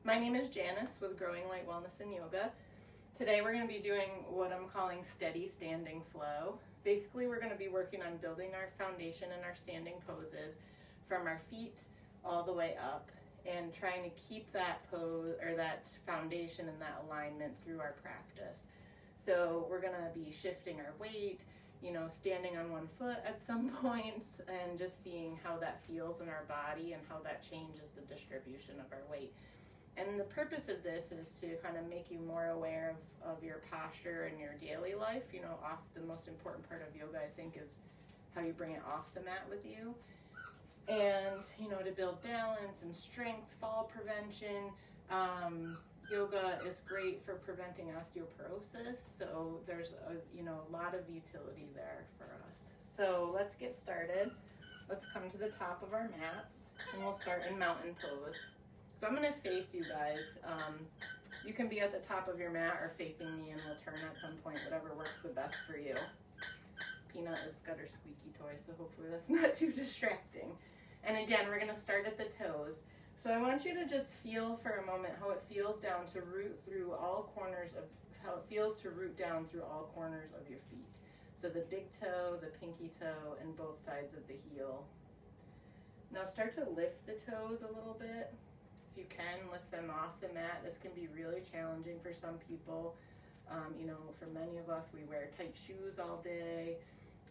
My name is Janice with Growing Light Wellness and Yoga. Today we're going to be doing what I'm calling steady standing flow. Basically, we're going to be working on building our foundation and our standing poses from our feet all the way up and trying to keep that pose or that foundation and that alignment through our practice. So we're going to be shifting our weight, standing on one foot at some points and just seeing how that feels in our body and how that changes the distribution of our weight. And the purpose of this is to kind of make you more aware of your posture and your daily life. The most important part of yoga, I think, is how you bring it off the mat with you. And, to build balance and strength, fall prevention. Yoga is great for preventing osteoporosis, so there's a lot of utility there for us. So let's get started. Let's come to the top of our mats, and we'll start in mountain pose. So I'm going to face you guys. You can be at the top of your mat or facing me, and we'll turn at some point, whatever works the best for you. Peanut has got her squeaky toy, so hopefully that's not too distracting. And again, we're going to start at the toes. So I want you to just feel for a moment how it feels down to root through all corners of, how it feels to root down through all corners of your feet. So the big toe, the pinky toe, and both sides of the heel. Now start to lift the toes a little bit. If you can, lift them off the mat. This can be really challenging for some people. For many of us, we wear tight shoes all day,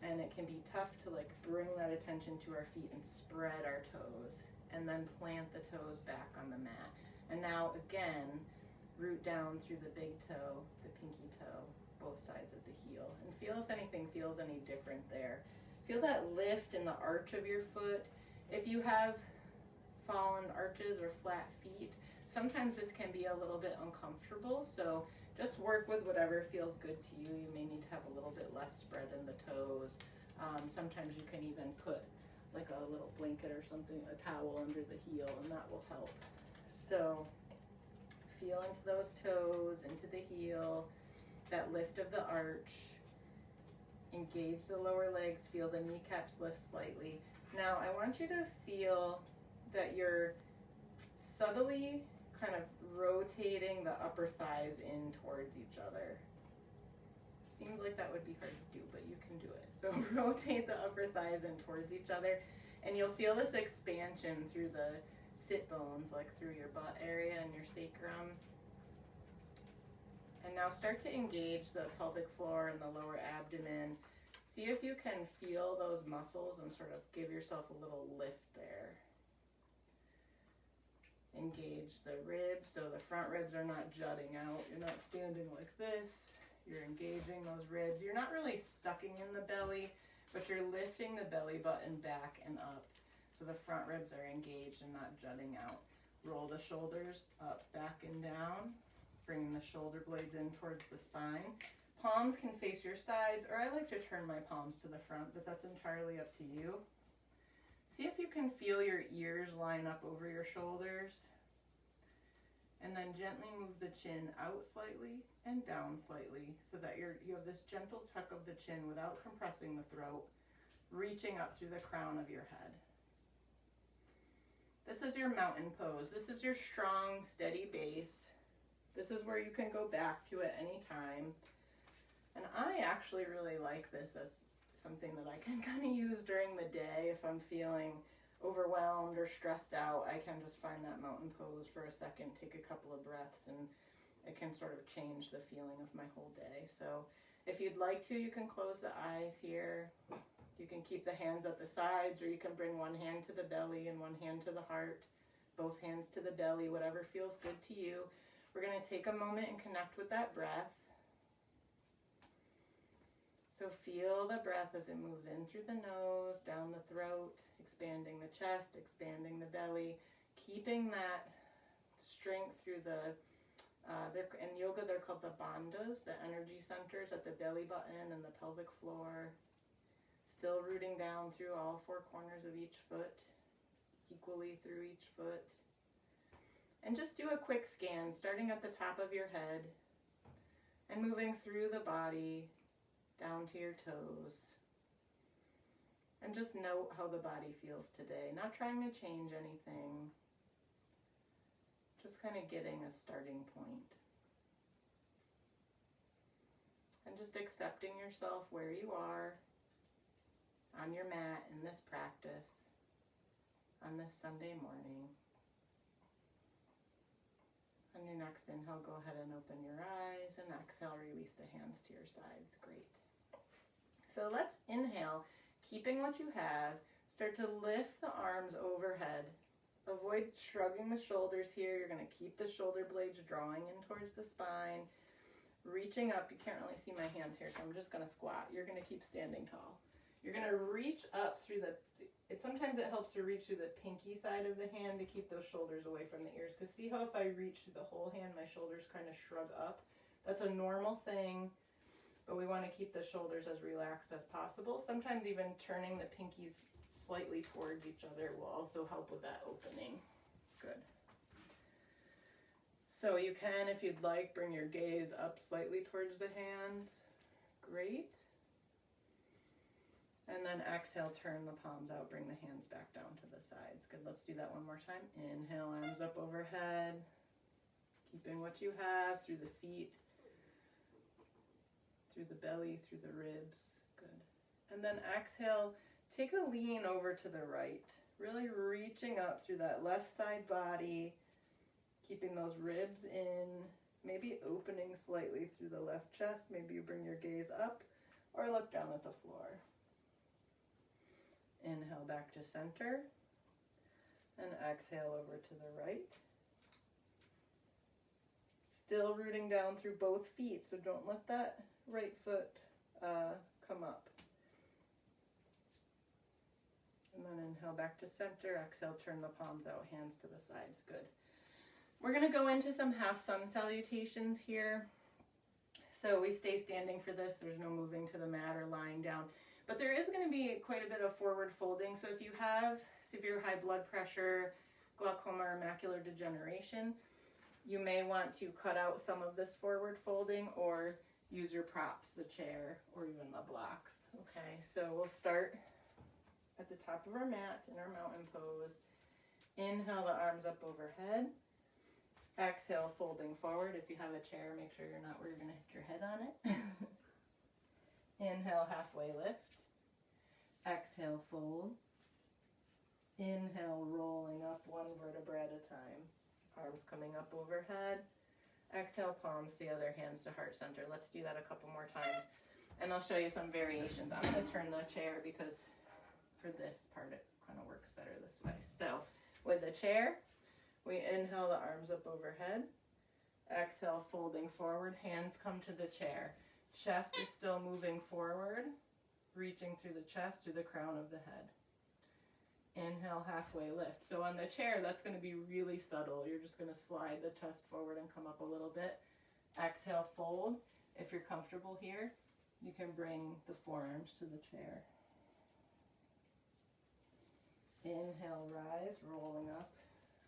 and it can be tough to bring that attention to our feet and spread our toes, and then plant the toes back on the mat. And now again, root down through the big toe, the pinky toe, both sides of the heel, and feel if anything feels any different there. Feel that lift in the arch of your foot. If you have fallen arches or flat feet, sometimes this can be a little bit uncomfortable, so just work with whatever feels good to you. You may need to have a little bit less spread in the toes. Sometimes you can even put like a little blanket or something, a towel under the heel, and that will help. So feel into those toes, into the heel, that lift of the arch. Engage the lower legs, feel the kneecaps lift slightly. Now I want you to feel that you're subtly kind of rotating the upper thighs in towards each other. Seems like that would be hard to do, but you can do it. So rotate the upper thighs in towards each other, and you'll feel this expansion through the sit bones, like through your butt area and your sacrum. And now start to engage the pelvic floor and the lower abdomen. See if you can feel those muscles and sort of give yourself a little lift there. Engage the ribs, so the front ribs are not jutting out. You're not standing like this. You're engaging those ribs. You're not really sucking in the belly, but you're lifting the belly button back and up. So the front ribs are engaged and not jutting out. Roll the shoulders up, back, and down. Bringing the shoulder blades in towards the spine. Palms can face your sides, or I like to turn my palms to the front, but that's entirely up to you. See if you can feel your ears line up over your shoulders. And then gently move the chin out slightly and down slightly so that you have this gentle tuck of the chin without compressing the throat, reaching up through the crown of your head. This is your mountain pose. This is your strong, steady base. This is where you can go back to at any time. And I actually really like this as something that I can kind of use during the day if I'm feeling overwhelmed or stressed out. I can just find that mountain pose for a second, take a couple of breaths, and it can sort of change the feeling of my whole day. So if you'd like to, you can close the eyes here. You can keep the hands at the sides, or you can bring one hand to the belly and one hand to the heart, both hands to the belly, whatever feels good to you. We're going to take a moment and connect with that breath. So feel the breath as it moves in through the nose, down the throat, expanding the chest, expanding the belly, keeping that strength through the, in yoga they're called the bandhas, the energy centers at the belly button and the pelvic floor. Still rooting down through all four corners of each foot, equally through each foot. And just do a quick scan, starting at the top of your head and moving through the body, down to your toes. And just note how the body feels today. Not trying to change anything. Just kind of getting a starting point. And just accepting yourself where you are on your mat in this practice on this Sunday morning. On your next inhale, go ahead and open your eyes, and exhale, release the hands to your sides. Great. So let's inhale, keeping what you have. Start to lift the arms overhead. Avoid shrugging the shoulders here. You're going to keep the shoulder blades drawing in towards the spine. Reaching up, you can't really see my hands here, so I'm just going to squat. You're going to keep standing tall. You're going to reach up through sometimes it helps to reach through the pinky side of the hand to keep those shoulders away from the ears. Because see how if I reach through the whole hand, my shoulders kind of shrug up? That's a normal thing, but we want to keep the shoulders as relaxed as possible. Sometimes even turning the pinkies slightly towards each other will also help with that opening. Good. So you can, if you'd like, bring your gaze up slightly towards the hands. Great. And then exhale, turn the palms out, bring the hands back down to the sides. Good, let's do that one more time. Inhale, arms up overhead. Keeping what you have through the feet, through the belly, through the ribs. Good. And then exhale, take a lean over to the right. Really reaching up through that left side body. Keeping those ribs in, maybe opening slightly through the left chest. Maybe you bring your gaze up or look down at the floor. Inhale back to center and exhale over to the right. Still rooting down through both feet, so don't let that right foot come up. And then inhale back to center, exhale, turn the palms out, hands to the sides. Good. We're going to go into some half sun salutations here. So we stay standing for this. There's no moving to the mat or lying down. But there is going to be quite a bit of forward folding. So if you have severe high blood pressure, glaucoma, or macular degeneration, you may want to cut out some of this forward folding or use your props, the chair, or even the blocks. Okay, so we'll start at the top of our mat in our mountain pose. Inhale the arms up overhead. Exhale, folding forward. If you have a chair, make sure you're not where you're going to hit your head on it. Inhale, halfway lift. Exhale, fold. Inhale, rolling up one vertebra at a time. Arms coming up overhead. Exhale, palms to the other, hands to heart center. Let's do that a couple more times. And I'll show you some variations. I'm going to turn the chair because for this part it kind of works better this way. So with the chair, we inhale the arms up overhead. Exhale, folding forward. Hands come to the chair. Chest is still moving forward, reaching through the chest, through the crown of the head. Inhale, halfway lift. So on the chair, that's going to be really subtle. You're just going to slide the chest forward and come up a little bit. Exhale, fold. If you're comfortable here, you can bring the forearms to the chair. Inhale, rise, rolling up.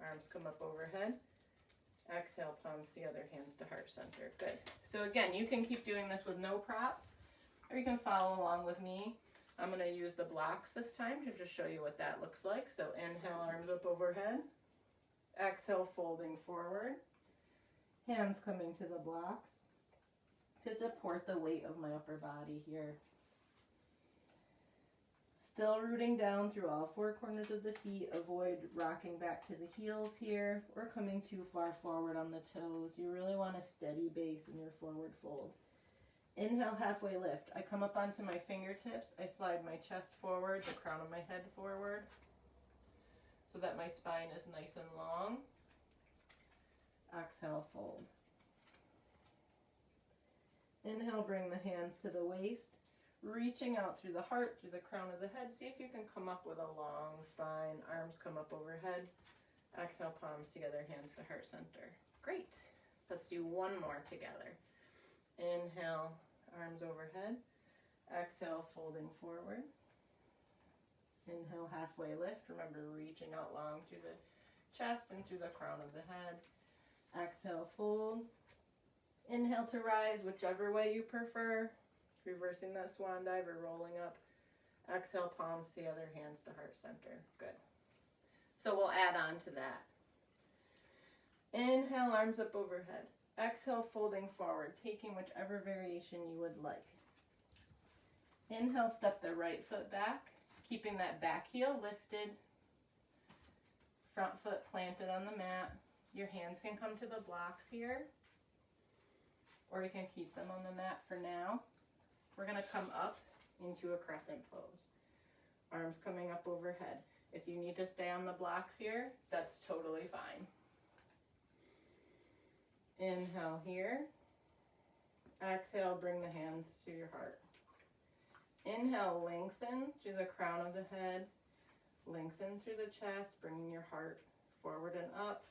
Arms come up overhead. Exhale, palms to the other, hands to heart center. Good. So again, you can keep doing this with no props, or you can follow along with me. I'm going to use the blocks this time to just show you what that looks like. So inhale, arms up overhead. Exhale, folding forward. Hands coming to the blocks to support the weight of my upper body here. Still rooting down through all four corners of the feet. Avoid rocking back to the heels here or coming too far forward on the toes. You really want a steady base in your forward fold. Inhale, halfway lift. I come up onto my fingertips. I slide my chest forward, the crown of my head forward, so that my spine is nice and long. Exhale, fold. Inhale, bring the hands to the waist. Reaching out through the heart, through the crown of the head. See if you can come up with a long spine. Arms come up overhead. Exhale, palms together, hands to heart center. Great. Let's do one more together. Inhale, arms overhead. Exhale, folding forward. Inhale, halfway lift. Remember, reaching out long through the chest and through the crown of the head. Exhale, fold. Inhale to rise, whichever way you prefer. Reversing that swan dive or rolling up. Exhale, palms to the other, hands to heart center. Good. So we'll add on to that. Inhale, arms up overhead. Exhale, folding forward, taking whichever variation you would like. Inhale, step the right foot back, keeping that back heel lifted, front foot planted on the mat. Your hands can come to the blocks here, or you can keep them on the mat for now. We're going to come up into a crescent pose. Arms coming up overhead. If you need to stay on the blocks here, that's totally fine. Inhale here. Exhale, bring the hands to your heart. Inhale, lengthen to the crown of the head. Lengthen through the chest, bringing your heart forward and up.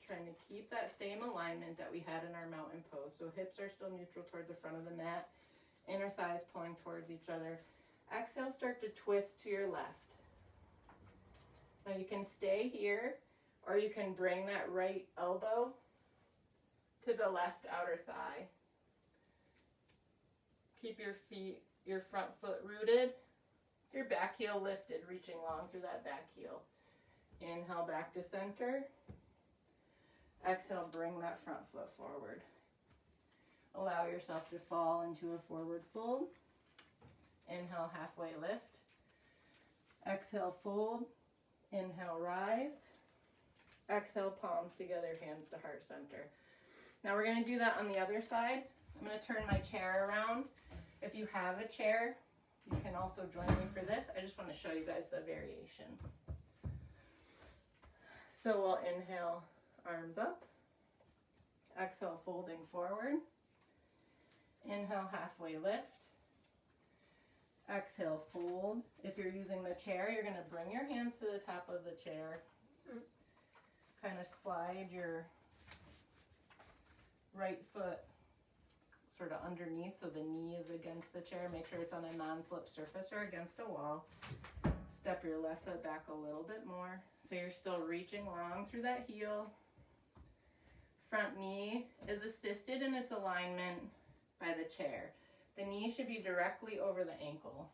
Trying to keep that same alignment that we had in our mountain pose. So hips are still neutral toward the front of the mat. Inner thighs pulling towards each other. Exhale, start to twist to your left. Now you can stay here, or you can bring that right elbow to the left outer thigh. Keep your front foot rooted, your back heel lifted, reaching long through that back heel. Inhale, back to center. Exhale, bring that front foot forward. Allow yourself to fall into a forward fold. Inhale, halfway lift. Exhale, fold. Inhale, rise. Exhale, palms together, hands to heart center. Now we're going to do that on the other side. I'm going to turn my chair around. If you have a chair, you can also join me for this. I just want to show you guys the variation. So we'll inhale, arms up. Exhale, folding forward. Inhale, halfway lift. Exhale, fold. If you're using the chair, you're going to bring your hands to the top of the chair. Kind of slide your right foot sort of underneath so the knee is against the chair. Make sure it's on a non-slip surface or against a wall. Step your left foot back a little bit more. So you're still reaching long through that heel. Front knee is assisted in its alignment by the chair. The knee should be directly over the ankle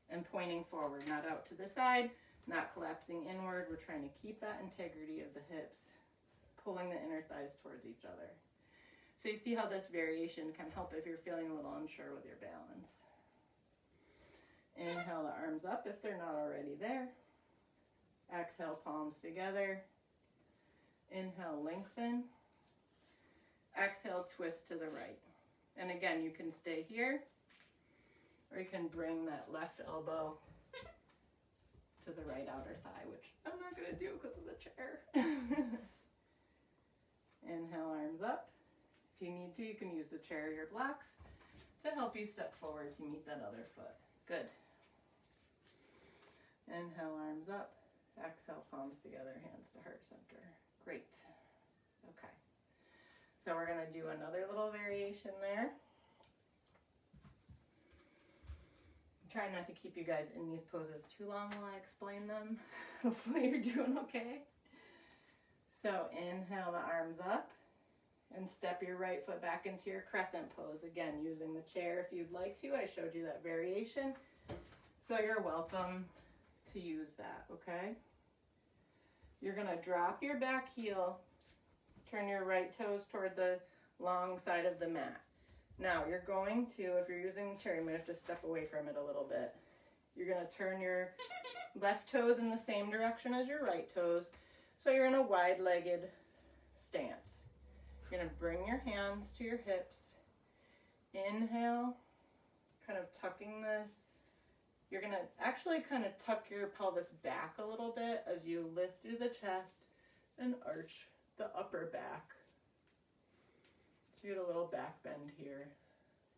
and pointing forward, not out to the side, not collapsing inward. We're trying to keep that integrity of the hips, pulling the inner thighs towards each other. So you see how this variation can help if you're feeling a little unsure with your balance. Inhale the arms up if they're not already there. Exhale, palms together. Inhale, lengthen. Exhale, twist to the right. And again, you can stay here, or you can bring that left elbow to the right outer thigh, which I'm not going to do because of the chair. Inhale, arms up. If you need to, you can use the chair or your blocks to help you step forward to meet that other foot. Good. Inhale, arms up. Exhale, palms together, hands to heart center. Great. Okay. So we're going to do another little variation there. I'm trying not to keep you guys in these poses too long while I explain them. Hopefully you're doing okay. So inhale the arms up and step your right foot back into your crescent pose. Again, using the chair if you'd like to. I showed you that variation. So you're welcome to use that, okay? You're going to drop your back heel. Turn your right toes toward the long side of the mat. Now you're going to, if you're using the chair, you might have to step away from it a little bit. You're going to turn your left toes in the same direction as your right toes. So you're in a wide-legged stance. You're going to bring your hands to your hips. Inhale, kind of tucking you're going to actually kind of tuck your pelvis back a little bit as you lift through the chest and arch the upper back. So you get a little back bend here.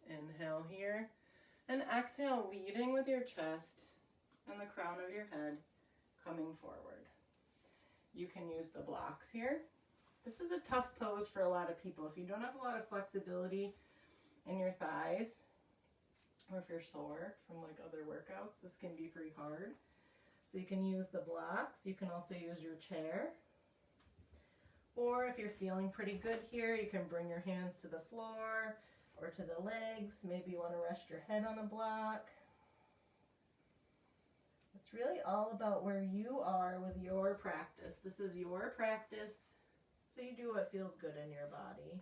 Inhale here. And exhale, leading with your chest and the crown of your head coming forward. You can use the blocks here. This is a tough pose for a lot of people. If you don't have a lot of flexibility in your thighs, or if you're sore from like other workouts, this can be pretty hard. So you can use the blocks. You can also use your chair. Or if you're feeling pretty good here, you can bring your hands to the floor or to the legs. Maybe you want to rest your head on a block. It's really all about where you are with your practice. This is your practice. So you do what feels good in your body.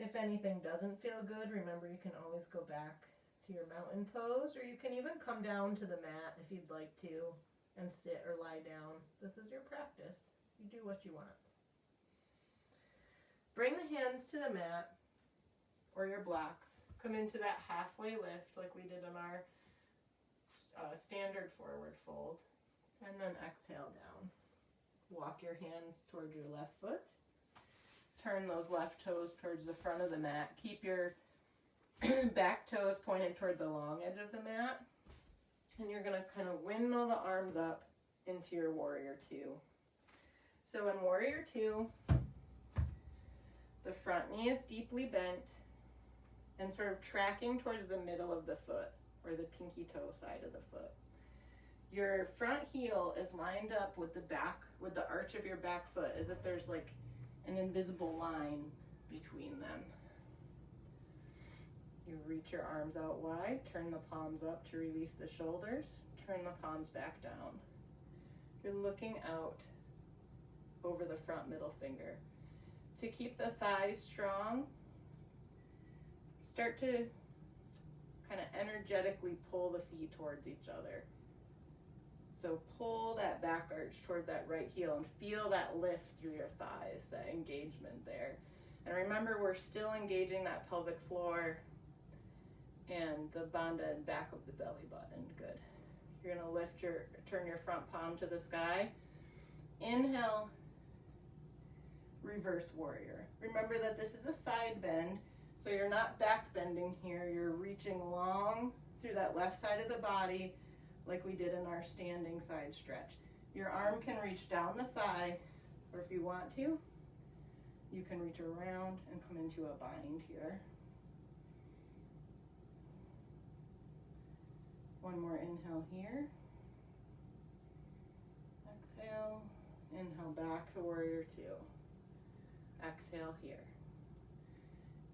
If anything doesn't feel good, remember you can always go back to your mountain pose, or you can even come down to the mat if you'd like to and sit or lie down. This is your practice. You do what you want. Bring the hands to the mat or your blocks. Come into that halfway lift like we did on our standard forward fold. And then exhale down. Walk your hands towards your left foot. Turn those left toes towards the front of the mat. Keep your back toes pointed toward the long edge of the mat. And you're going to kind of windmill the arms up into your warrior two. So in warrior two, the front knee is deeply bent and sort of tracking towards the middle of the foot, or the pinky toe side of the foot. Your front heel is lined up with the arch of your back foot, as if there's like an invisible line between them. You reach your arms out wide, turn the palms up to release the shoulders, turn the palms back down. You're looking out over the front middle finger. To keep the thighs strong, start to kind of energetically pull the feet towards each other. So pull that back arch toward that right heel and feel that lift through your thighs, that engagement there. And remember, we're still engaging that pelvic floor and the bandha and back of the belly button. Good. You're going to turn your front palm to the sky. Inhale, reverse warrior. Remember that this is a side bend, so you're not back bending here. You're reaching long through that left side of the body like we did in our standing side stretch. Your arm can reach down the thigh, or if you want to, you can reach around and come into a bind here. One more inhale here. Exhale. Inhale back to warrior two. Exhale here.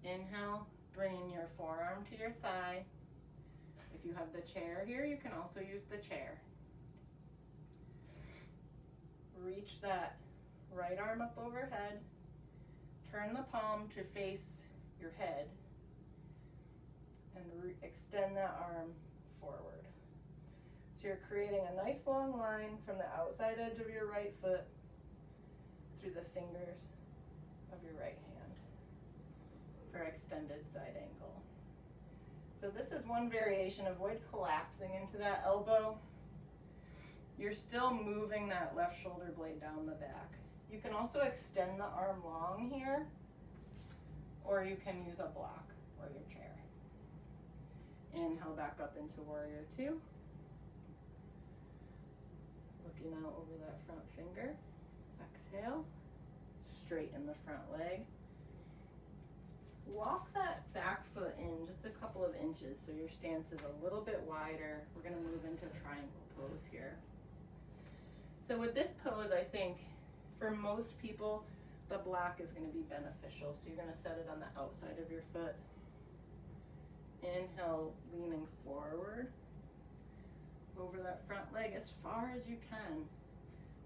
Inhale, bringing your forearm to your thigh. If you have the chair here, you can also use the chair. Reach that right arm up overhead. Turn the palm to face your head. And extend that arm forward. So you're creating a nice long line from the outside edge of your right foot through the fingers of your right hand for extended side angle. So this is one variation. Avoid collapsing into that elbow. You're still moving that left shoulder blade down the back. You can also extend the arm long here, or you can use a block or your chair. Inhale back up into warrior two. Looking out over that front finger. Exhale. Straighten the front leg. Walk that back foot in just a couple of inches so your stance is a little bit wider. We're going to move into triangle pose here. So with this pose, I think for most people, the block is going to be beneficial. So you're going to set it on the outside of your foot. Inhale, leaning forward over that front leg as far as you can.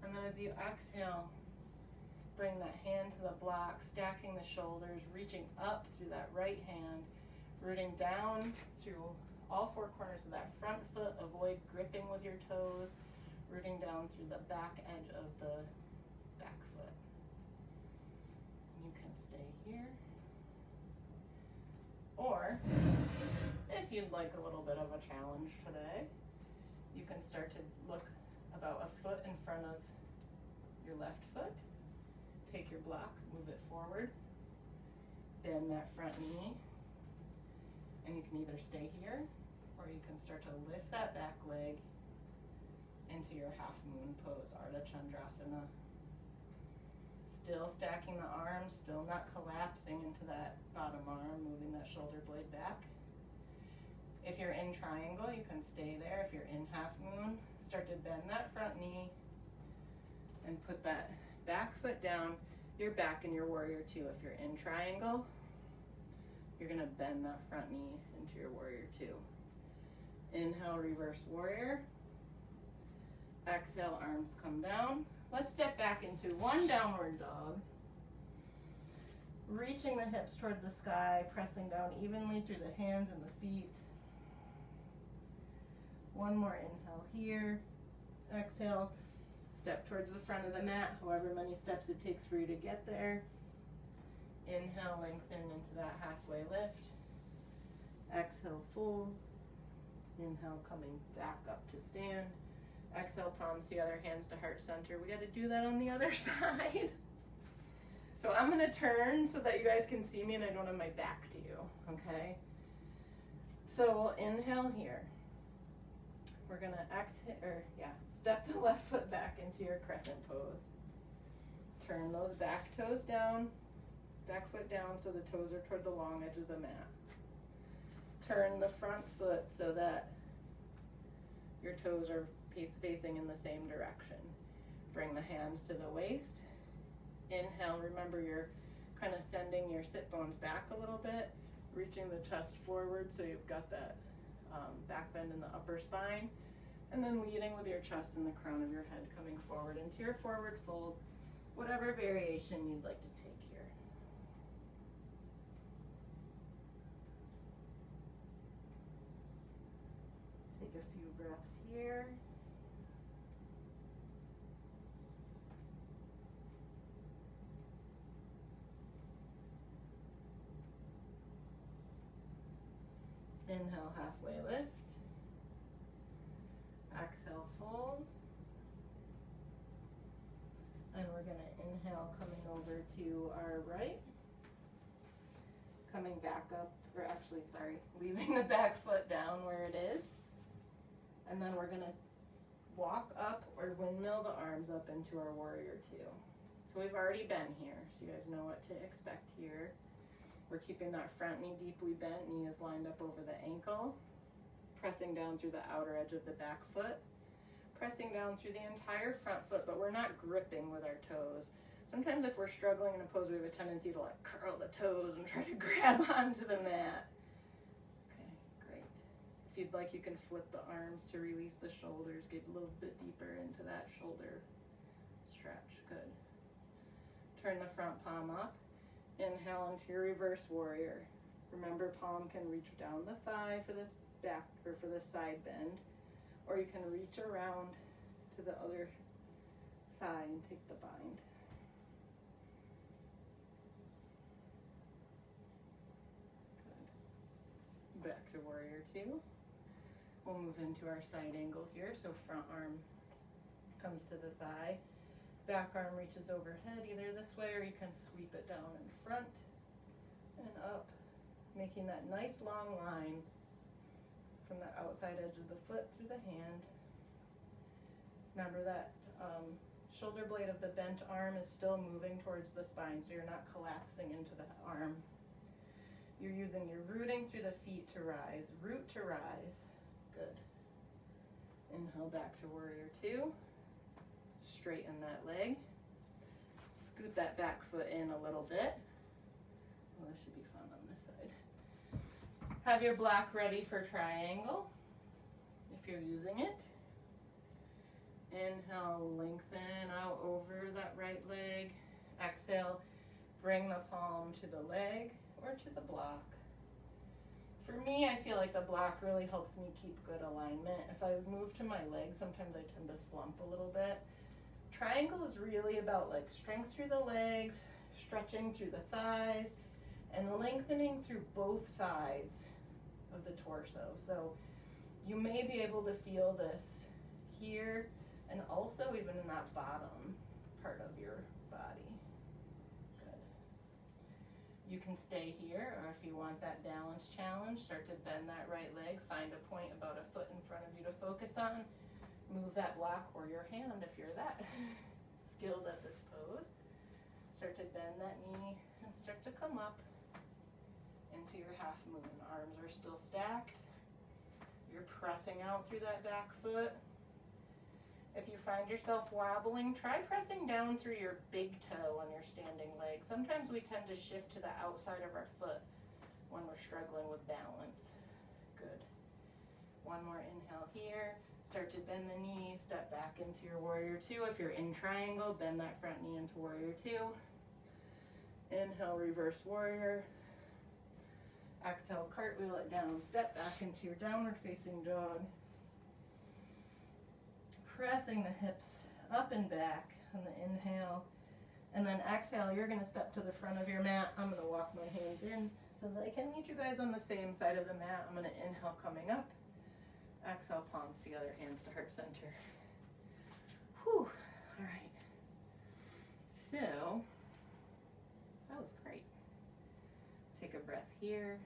And then as you exhale, bring that hand to the block, stacking the shoulders, reaching up through that right hand, rooting down through all four corners of that front foot. Avoid gripping with your toes, rooting down through the back edge of the back foot. You can stay here. Or, if you'd like a little bit of a challenge today, you can start to look about a foot in front of your left foot. Take your block, move it forward, bend that front knee, and you can either stay here or you can start to lift that back leg into your half moon pose, Ardha Chandrasana. Still stacking the arms, still not collapsing into that bottom arm, moving that shoulder blade back. If you're in triangle, you can stay there. If you're in half moon, start to bend that front knee and put that back foot down. You're back in your warrior two. If you're in triangle, you're going to bend that front knee into your warrior two. Inhale, reverse warrior. Exhale, arms come down. Let's step back into one downward dog. Reaching the hips toward the sky, pressing down evenly through the hands and the feet. One more inhale here. Exhale, step towards the front of the mat, however many steps it takes for you to get there. Inhale, lengthen into that halfway lift. Exhale, fold. Inhale, coming back up to stand. Exhale, palms together, hands to heart center. We got to do that on the other side. So I'm going to turn so that you guys can see me and I don't have my back to you, okay? So we'll inhale here. We're going to step the left foot back into your crescent pose. Turn those back toes down, back foot down so the toes are toward the long edge of the mat. Turn the front foot so that your toes are facing in the same direction. Bring the hands to the waist. Inhale, remember you're kind of sending your sit bones back a little bit, reaching the chest forward so you've got that back bend in the upper spine, and then leading with your chest and the crown of your head coming forward into your forward fold, whatever variation you'd like to take here. Take a few breaths here. Inhale, halfway lift. Exhale, fold. And we're going to inhale, coming over to our right. Coming back up, leaving the back foot down where it is. And then we're going to walk up or windmill the arms up into our warrior two. So we've already been here, so you guys know what to expect here. We're keeping that front knee deeply bent, knee is lined up over the ankle, pressing down through the outer edge of the back foot, pressing down through the entire front foot, but we're not gripping with our toes. Sometimes if we're struggling in a pose, we have a tendency to like curl the toes and try to grab onto the mat. Okay, great. If you'd like, you can flip the arms to release the shoulders, get a little bit deeper into that shoulder stretch. Good. Turn the front palm up. Inhale into your reverse warrior. Remember, palm can reach down the thigh for this back or for this side bend, or you can reach around to the other thigh and take the bind. Good. Back to warrior two. We'll move into our side angle here. So front arm comes to the thigh. Back arm reaches overhead either this way or you can sweep it down in front and up, making that nice long line from the outside edge of the foot through the hand. Remember that shoulder blade of the bent arm is still moving towards the spine, so you're not collapsing into the arm. You're using your rooting through the feet to rise. Root to rise. Good. Inhale back to warrior two. Straighten that leg. Scoot that back foot in a little bit. Well, this should be fun on this side. Have your block ready for triangle, if you're using it. Inhale, lengthen out over that right leg. Exhale, bring the palm to the leg or to the block. For me, I feel like the block really helps me keep good alignment. If I move to my leg, sometimes I tend to slump a little bit. Triangle is really about like strength through the legs, stretching through the thighs, and lengthening through both sides of the torso. So you may be able to feel this here and also even in that bottom part of your body. Good. You can stay here, or if you want that balance challenge, start to bend that right leg, find a point about a foot in front of you to focus on. Move that block or your hand if you're that skilled at this pose. Start to bend that knee and start to come up into your half moon. Arms are still stacked. You're pressing out through that back foot. If you find yourself wobbling, try pressing down through your big toe on your standing leg. Sometimes we tend to shift to the outside of our foot when we're struggling with balance. Good. One more inhale here. Start to bend the knees, step back into your warrior two. If you're in triangle, bend that front knee into warrior two. Inhale, reverse warrior. Exhale, cartwheel it down. Step back into your downward facing dog. Pressing the hips up and back on the inhale. And then exhale, you're going to step to the front of your mat. I'm going to walk my hands in so that I can meet you guys on the same side of the mat. I'm going to inhale, coming up. Exhale, palms together, hands to heart center. Whew. All right. So, that was great. Take a breath here.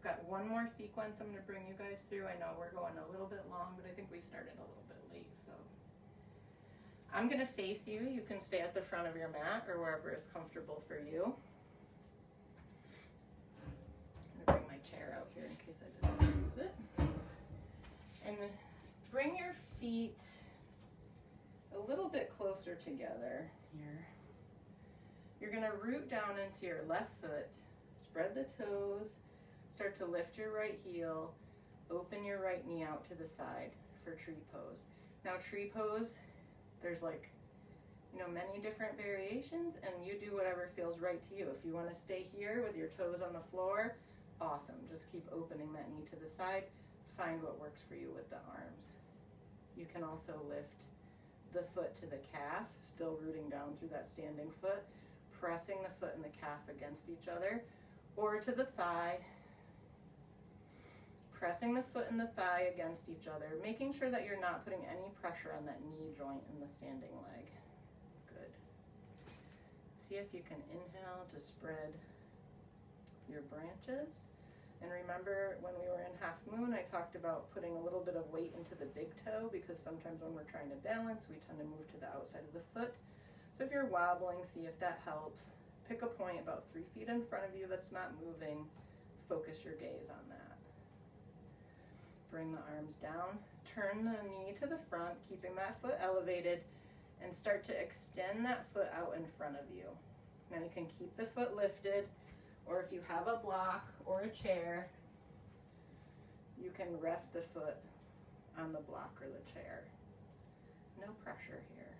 Got one more sequence I'm going to bring you guys through. I know we're going a little bit long, but I think we started a little bit late. So I'm going to face you. You can stay at the front of your mat or wherever is comfortable for you. I'm going to bring my chair out here in case I just use it. And bring your feet a little bit closer together here. You're going to root down into your left foot. Spread the toes. Start to lift your right heel, open your right knee out to the side for tree pose. Now tree pose, there's many different variations, and you do whatever feels right to you. If you want to stay here with your toes on the floor, awesome. Just keep opening that knee to the side. Find what works for you with the arms. You can also lift the foot to the calf, still rooting down through that standing foot, pressing the foot and the calf against each other, or to the thigh, pressing the foot and the thigh against each other, making sure that you're not putting any pressure on that knee joint in the standing leg. Good. See if you can inhale to spread your branches. And remember when we were in half moon, I talked about putting a little bit of weight into the big toe, because sometimes when we're trying to balance, we tend to move to the outside of the foot. So if you're wobbling, see if that helps. Pick a point about 3 feet in front of you that's not moving. Focus your gaze on that. Bring the arms down, turn the knee to the front, keeping that foot elevated, and start to extend that foot out in front of you. Now you can keep the foot lifted, or if you have a block or a chair, you can rest the foot on the block or the chair. No pressure here.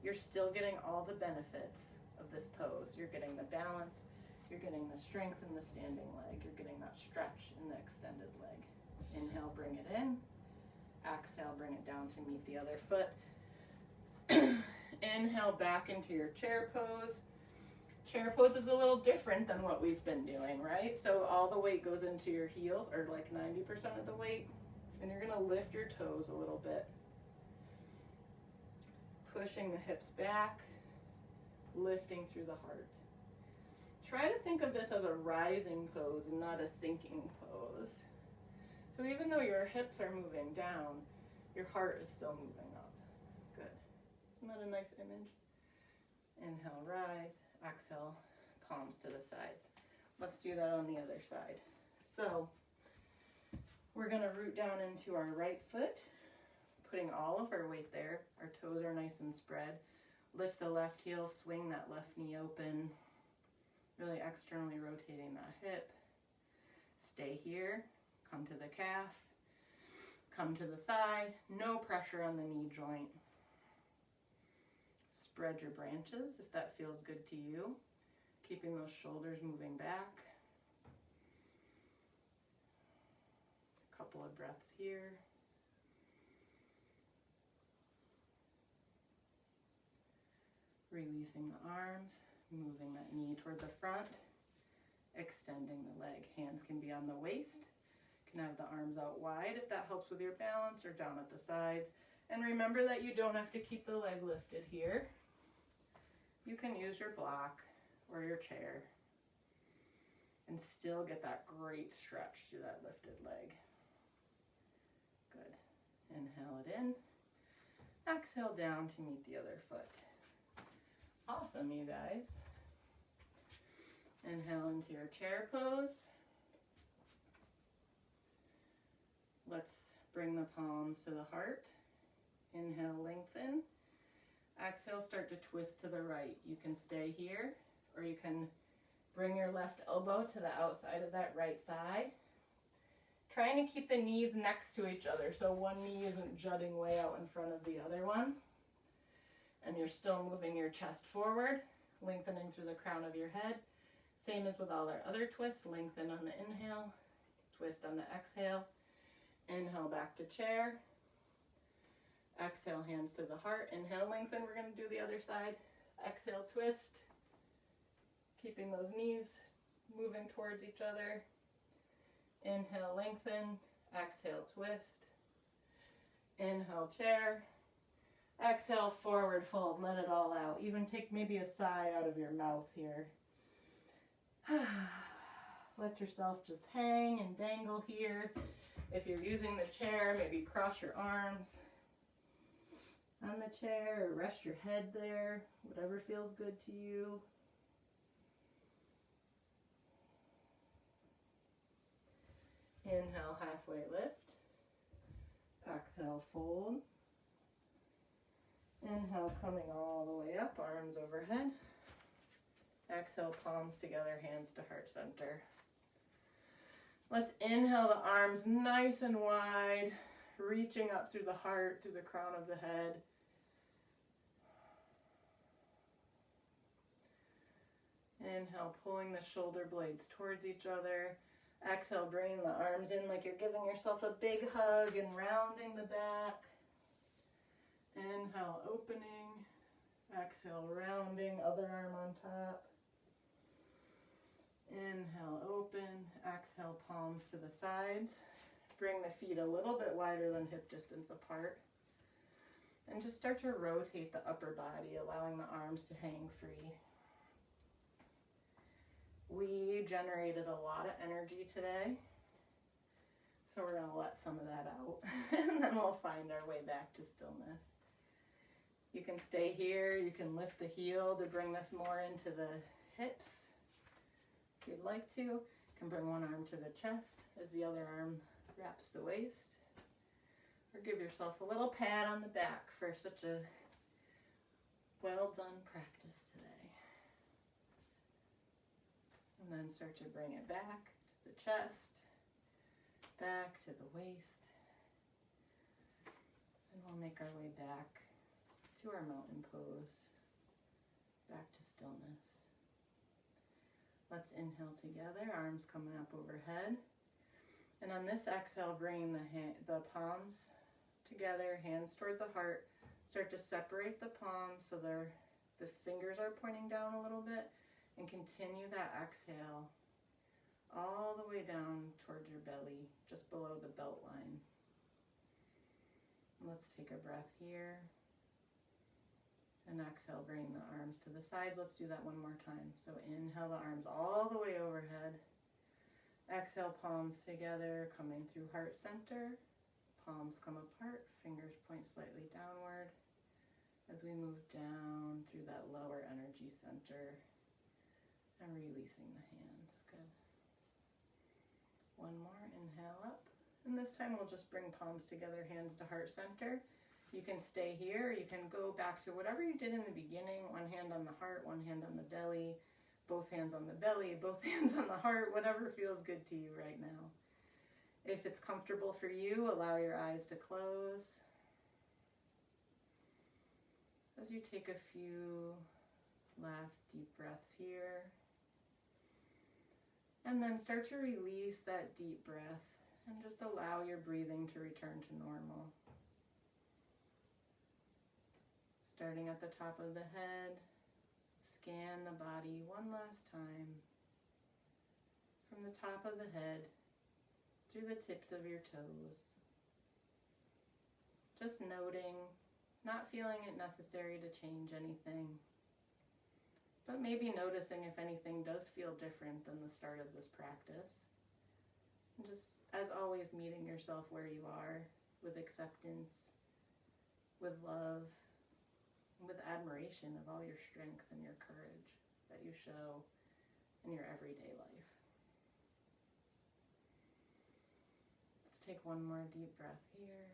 You're still getting all the benefits of this pose. You're getting the balance, you're getting the strength in the standing leg, you're getting that stretch in the extended leg. Inhale, bring it in. Exhale, bring it down to meet the other foot. Inhale, back into your chair pose. Chair pose is a little different than what we've been doing, right? So all the weight goes into your heels, or like 90% of the weight, and you're gonna lift your toes a little bit. Pushing the hips back, lifting through the heart. Try to think of this as a rising pose and not a sinking pose. So even though your hips are moving down, your heart is still moving up. Good. Isn't that a nice image? Inhale, rise. Exhale, palms to the sides. Let's do that on the other side. So we're going to root down into our right foot, putting all of our weight there. Our toes are nice and spread. Lift the left heel, swing that left knee open, really externally rotating that hip. Stay here. Come to the calf, come to the thigh, no pressure on the knee joint. Spread your branches if that feels good to you, keeping those shoulders moving back. A couple of breaths here. Releasing the arms, moving that knee toward the front, extending the leg. Hands can be on the waist. Can have the arms out wide if that helps with your balance, or down at the sides. And remember that you don't have to keep the leg lifted here. You can use your block or your chair and still get that great stretch through that lifted leg. Good. Inhale it in. Exhale down to meet the other foot. Awesome, you guys. Inhale into your chair pose. Let's bring the palms to the heart. Inhale, lengthen. Exhale, start to twist to the right. You can stay here, or you can bring your left elbow to the outside of that right thigh. Trying to keep the knees next to each other so one knee isn't jutting way out in front of the other one. And you're still moving your chest forward, lengthening through the crown of your head. Same as with all our other twists. Lengthen on the inhale, twist on the exhale. Inhale back to chair. Exhale, hands to the heart. Inhale, lengthen. We're going to do the other side. Exhale, twist. Keeping those knees moving towards each other. Inhale, lengthen. Exhale, twist. Inhale, chair. Exhale, forward fold. Let it all out. Even take maybe a sigh out of your mouth here. Let yourself just hang and dangle here. If you're using the chair, maybe cross your arms on the chair or rest your head there, whatever feels good to you. Inhale, halfway lift. Exhale, fold. Inhale, coming all the way up, arms overhead. Exhale, palms together, hands to heart center. Let's inhale the arms nice and wide, reaching up through the heart, through the crown of the head. Inhale, pulling the shoulder blades towards each other. Exhale, bringing the arms in like you're giving yourself a big hug and rounding the back. Inhale, opening. Exhale, rounding, other arm on top. Inhale, open. Exhale, palms to the sides. Bring the feet a little bit wider than hip distance apart. And just start to rotate the upper body, allowing the arms to hang free. We generated a lot of energy today, so we're going to let some of that out, and then we'll find our way back to stillness. You can stay here, you can lift the heel to bring this more into the hips. If you'd like to, you can bring one arm to the chest as the other arm wraps the waist. Or give yourself a little pat on the back for such a well done practice today. And then start to bring it back to the chest, back to the waist. And we'll make our way back to our mountain pose, back to stillness. Let's inhale together, arms coming up overhead. And on this exhale, bring the palms together, hands toward the heart. Start to separate the palms so the fingers are pointing down a little bit. And continue that exhale all the way down towards your belly, just below the belt line. Let's take a breath here. And exhale, bring the arms to the sides. Let's do that one more time. So inhale the arms all the way overhead. Exhale, palms together, coming through heart center. Palms come apart, fingers point slightly downward as we move down through that lower energy center. And releasing the hands. Good. One more. Inhale up. And this time we'll just bring palms together, hands to heart center. You can stay here. You can go back to whatever you did in the beginning. One hand on the heart, one hand on the belly, both hands on the belly, both hands on the heart, whatever feels good to you right now. If it's comfortable for you, allow your eyes to close. As you take a few last deep breaths here. And then start to release that deep breath and just allow your breathing to return to normal. Starting at the top of the head, scan the body one last time. From the top of the head, through the tips of your toes. Just noting, not feeling it necessary to change anything. But maybe noticing if anything does feel different than the start of this practice. And just, as always, meeting yourself where you are, with acceptance, with love, and with admiration of all your strength and your courage that you show in your everyday life. Let's take one more deep breath here.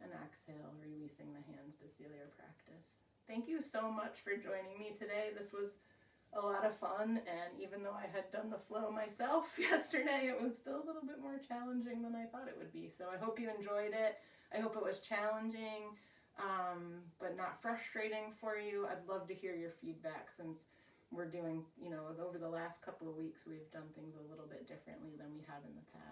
And exhale, releasing the hands to seal your practice. Thank you so much for joining me today. This was a lot of fun, and even though I had done the flow myself yesterday, it was still a little bit more challenging than I thought it would be. So I hope you enjoyed it. I hope it was challenging, but not frustrating for you. I'd love to hear your feedback, since we're doing, over the last couple of weeks, we've done things a little bit differently than we have in the past.